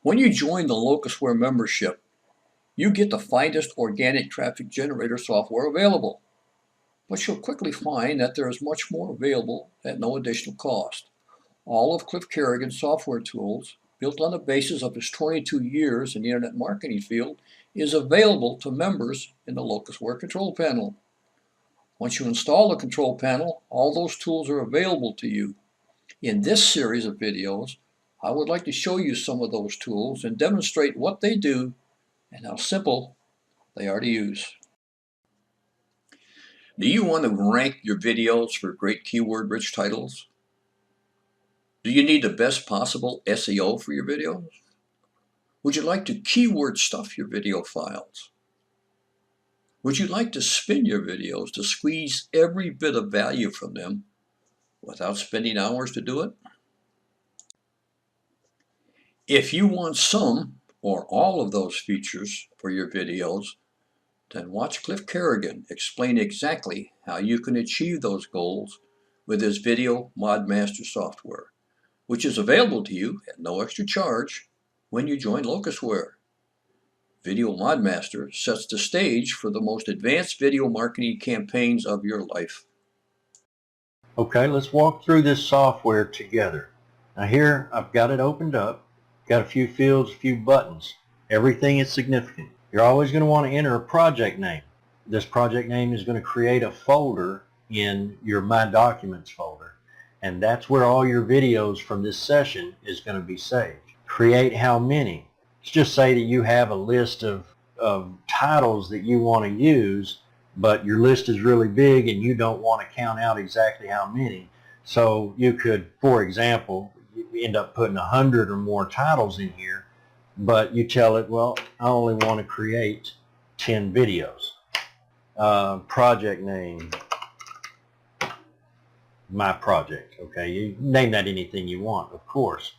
When you join the Locustware membership, you get the finest organic traffic generator software available. But you'll quickly find that there is much more available at no additional cost. All of Cliff Carrigan's software tools, built on the basis of his 22 years in the internet marketing field, is available to members in the Locustware control panel. Once you install the control panel, all those tools are available to you. In this series of videos, I would like to show you some of those tools and demonstrate what they do and how simple they are to use. Do you want to rank your videos for great keyword-rich titles? Do you need the best possible SEO for your videos? Would you like to keyword stuff your video files? Would you like to spin your videos to squeeze every bit of value from them without spending hours to do it? If you want some or all of those features for your videos, then watch Cliff Carrigan explain exactly how you can achieve those goals with his Video ModMaster software, which is available to you at no extra charge when you join Locustware. Video ModMaster sets the stage for the most advanced video marketing campaigns of your life. Okay, let's walk through this software together. Now here I've got it opened up, got a few fields, a few buttons. Everything is significant. You're always going to want to enter a project name. This project name is going to create a folder in your My Documents folder, and that's where all your videos from this session is going to be saved. Create how many? Let's just say that you have a list of titles that you want to use, but your list is really big and you don't want to count out exactly how many. So you could, for example, you end up putting 100 or more titles in here, but you tell it, well, I only want to create 10 videos. Project name, my project. Okay, you name that anything you want, of course.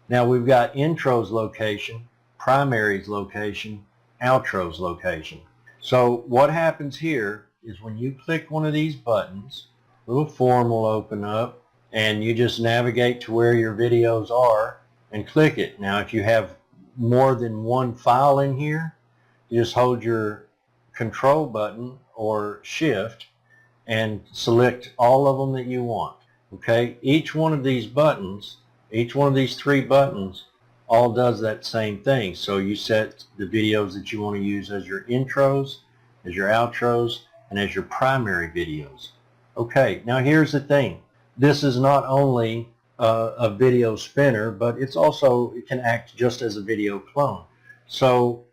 Now we've got intros location, primaries location, outros location. So what happens here is when you click one of these buttons, a little form will open up and you just navigate to where your videos are and click it. Now if you have more than one file in here, you just hold your control button or shift and select all of them that you want. Okay, each one of these buttons, each one of these three buttons all does that same thing. So you set the videos that you want to use as your intros, as your outros, and as your primary videos. Okay, now here's the thing. This is not only a video spinner, but it can act just as a video clone. So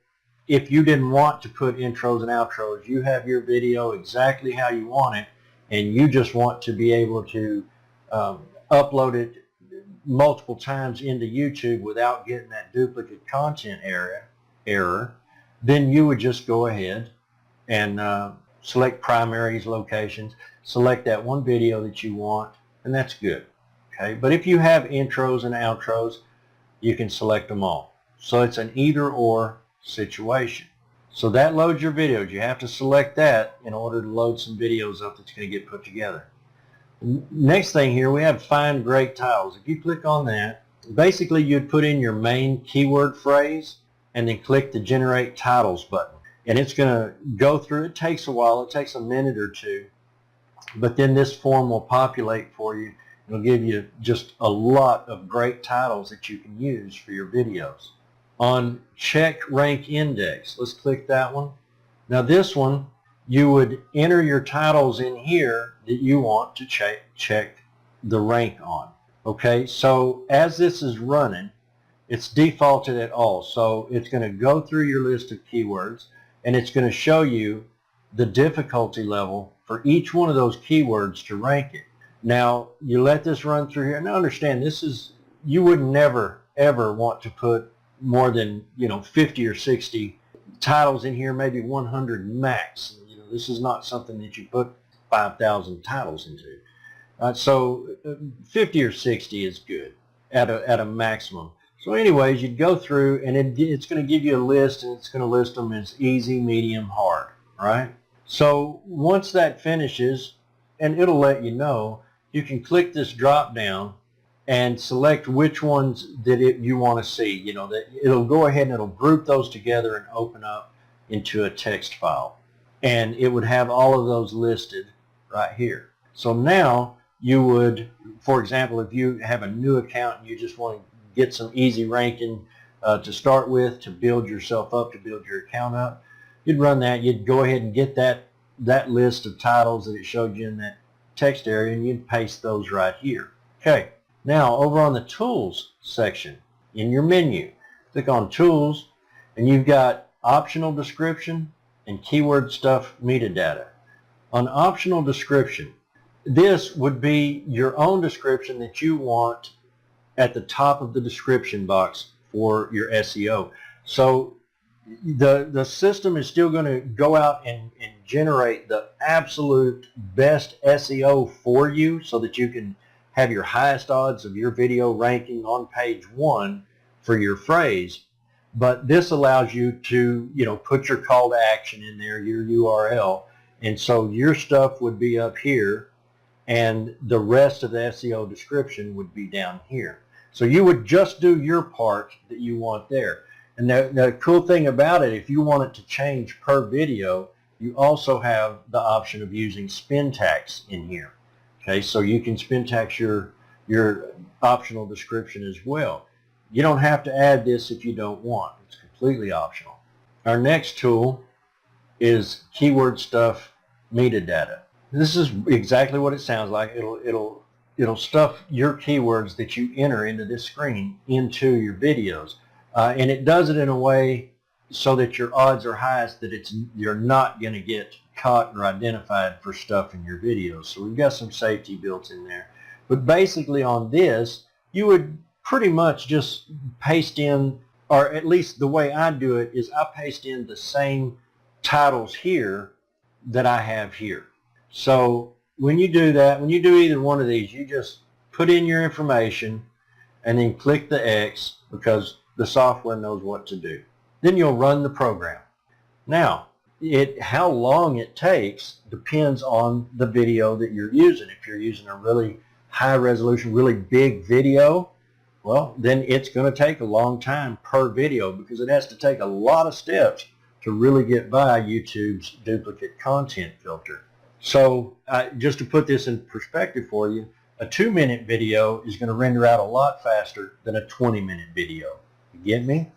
if you didn't want to put intros and outros, you have your video exactly how you want it, and you just want to be able to upload it multiple times into YouTube without getting that duplicate content error, then you would just go ahead and select primaries, locations, select that one video that you want, and that's good. Okay, but if you have intros and outros, you can select them all. So it's an either or situation. So that loads your videos. You have to select that in order to load some videos up that's going to get put together. Next thing here, we have Find Great Titles. If you click on that, basically you'd put in your main keyword phrase and then click the Generate Titles button. And it's going to go through. It takes a while. It takes a minute or two. But then this form will populate for you. It'll give you just a lot of great titles that you can use for your videos. On Check Rank Index, let's click that one. Now this one, you would enter your titles in here that you want to check the rank on. Okay, so as this is running, it's defaulted at all. So it's going to go through your list of keywords and it's going to show you the difficulty level for each one of those keywords to rank it. Now you let this run through here. Now understand, you would never ever want to put more than 50 or 60 titles in here, maybe 100 max. This is not something that you put 5,000 titles into. So 50 or 60 is good at a maximum. So anyways, you'd go through and it's going to give you a list, and it's going to list them as easy, medium, hard, right? So once that finishes, and it'll let you know, you can click this drop down and select which ones that you want to see. You know, that it'll go ahead and it'll group those together and open up into a text file. And it would have all of those listed right here. So now you would, for example, if you have a new account and you just want to get some easy ranking to start with, to build yourself up, to build your account up, you'd run that. You'd go ahead and get that list of titles that it showed you in that text area, and you'd paste those right here. Okay. Now, over on the Tools section, in your menu, click on Tools, and you've got Optional Description and Keyword Stuff Metadata. On Optional Description, this would be your own description that you want at the top of the description box for your SEO. So the system is still going to go out and generate the absolute best SEO for you so that you can have your highest odds of your video ranking on page 1 for your phrase. But this allows you to, you know, put your call to action in there, your URL, and so your stuff would be up here and the rest of the SEO description would be down here. So you would just do your part that you want there. And the cool thing about it, if you want it to change per video, you also have the option of using spin tax in here. Okay, so you can spin tax your optional description as well. You don't have to add this if you don't want. It's completely optional. Our next tool is Keyword Stuff Metadata. This is exactly what it sounds like. It'll stuff your keywords that you enter into this screen into your videos. And it does it in a way so that your odds are highest that you're not going to get caught or identified for stuff in your videos. So we've got some safety built in there. But basically on this, you would pretty much just paste in, or at least the way I do it is I paste in the same titles here that I have here. So when you do that, when you do either one of these, you just put in your information and then click the X because the software knows what to do. Then you'll run the program. Now, how long it takes depends on the video that you're using. If you're using a really high resolution, really big video, well, then it's going to take a long time per video because it has to take a lot of steps to really get by YouTube's duplicate content filter. So just to put this in perspective for you, a 2-minute video is going to render out a lot faster than a 20-minute video. You get me?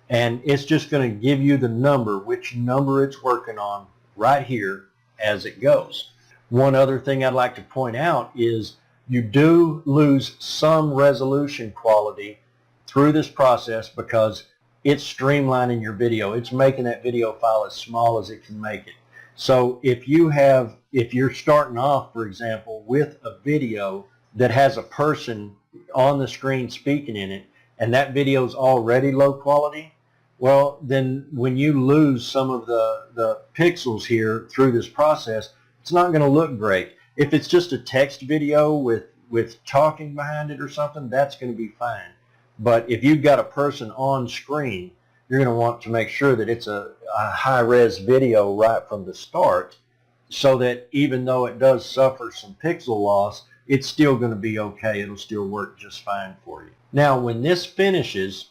And it's just going to give you the number, which number it's working on right here as it goes. One other thing I'd like to point out is you do lose some resolution quality through this process because it's streamlining your video. It's making that video file as small as it can make it. So if you're starting off, for example, with a video that has a person on the screen speaking in it, and that video is already low quality, well, then when you lose some of the pixels here through this process, it's not going to look great. If it's just a text video with talking behind it or something, that's going to be fine. But if you've got a person on screen, you're going to want to make sure that it's a high-res video right from the start so that even though it does suffer some pixel loss, it's still going to be okay. It'll still work just fine for you. Now, when this finishes,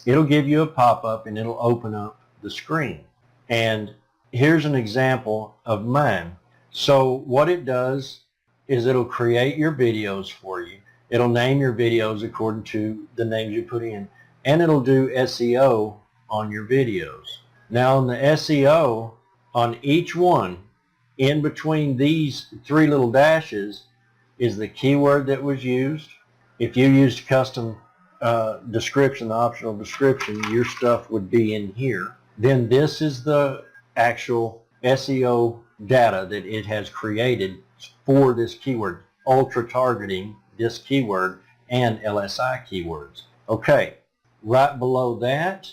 it'll give you a pop-up and it'll open up the screen. And here's an example of mine. So what it does is it'll create your videos for you. It'll name your videos according to the names you put in, and it'll do SEO on your videos. Now on the SEO, on each one, in between these 3 little dashes is the keyword that was used. If you used custom description, the optional description, your stuff would be in here. Then this is the actual SEO data that it has created for this keyword, ultra targeting this keyword and LSI keywords. Okay, right below that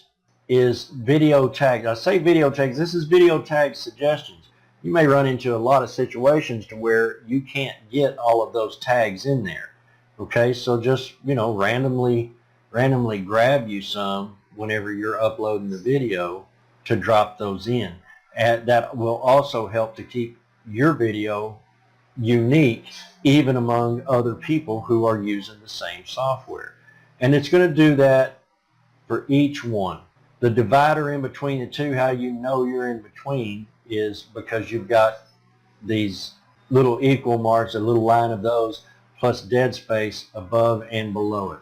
is video tags. I say video tags, this is video tag suggestions. You may run into a lot of situations to where you can't get all of those tags in there. Okay, so just, randomly grab you some whenever you're uploading the video to drop those in. And that will also help to keep your video unique even among other people who are using the same software. And it's going to do that for each one. The divider in between the two, how you know you're in between, is because you've got these little equal marks, a little line of those, plus dead space above and below it.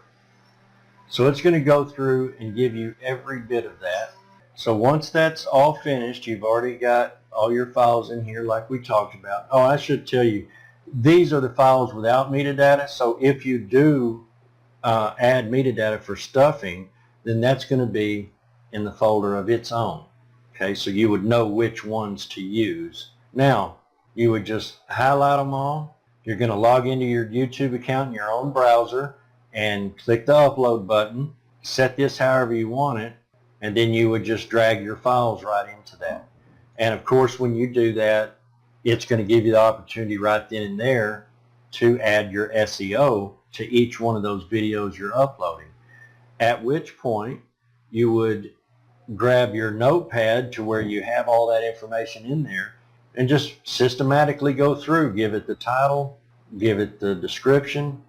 So it's going to go through and give you every bit of that. So once that's all finished, you've already got all your files in here like we talked about. Oh, I should tell you, these are the files without metadata. So if you do add metadata for stuffing, then that's going to be in the folder of its own. Okay, so you would know which ones to use. Now, you would just highlight them all. You're going to log into your YouTube account in your own browser and click the upload button. Set this however you want it, and then you would just drag your files right into that. And of course, when you do that, it's going to give you the opportunity right then and there to add your SEO to each one of those videos you're uploading. At which point, you would grab your notepad to where you have all that information in there and just systematically go through, give it the title, give it the description,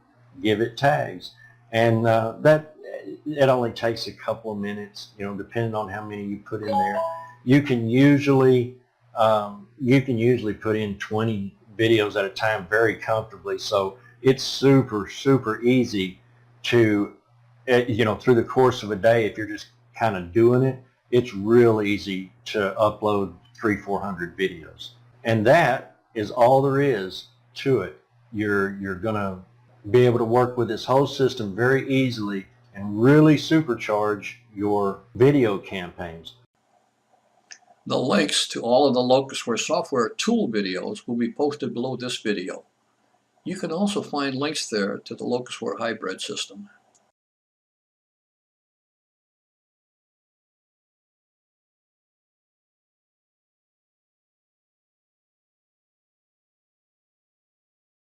give it tags. And it only takes a couple of minutes, depending on how many you put in there. You can usually put in 20 videos at a time very comfortably. So it's super, super easy to, through the course of a day, if you're just kind of doing it, it's real easy to upload 300-400 videos. And that is all there is to it. You're going to be able to work with this whole system very easily and really supercharge your video campaigns. The links to all of the Locustware software tool videos will be posted below this video. You can also find links there to the Locustware hybrid system.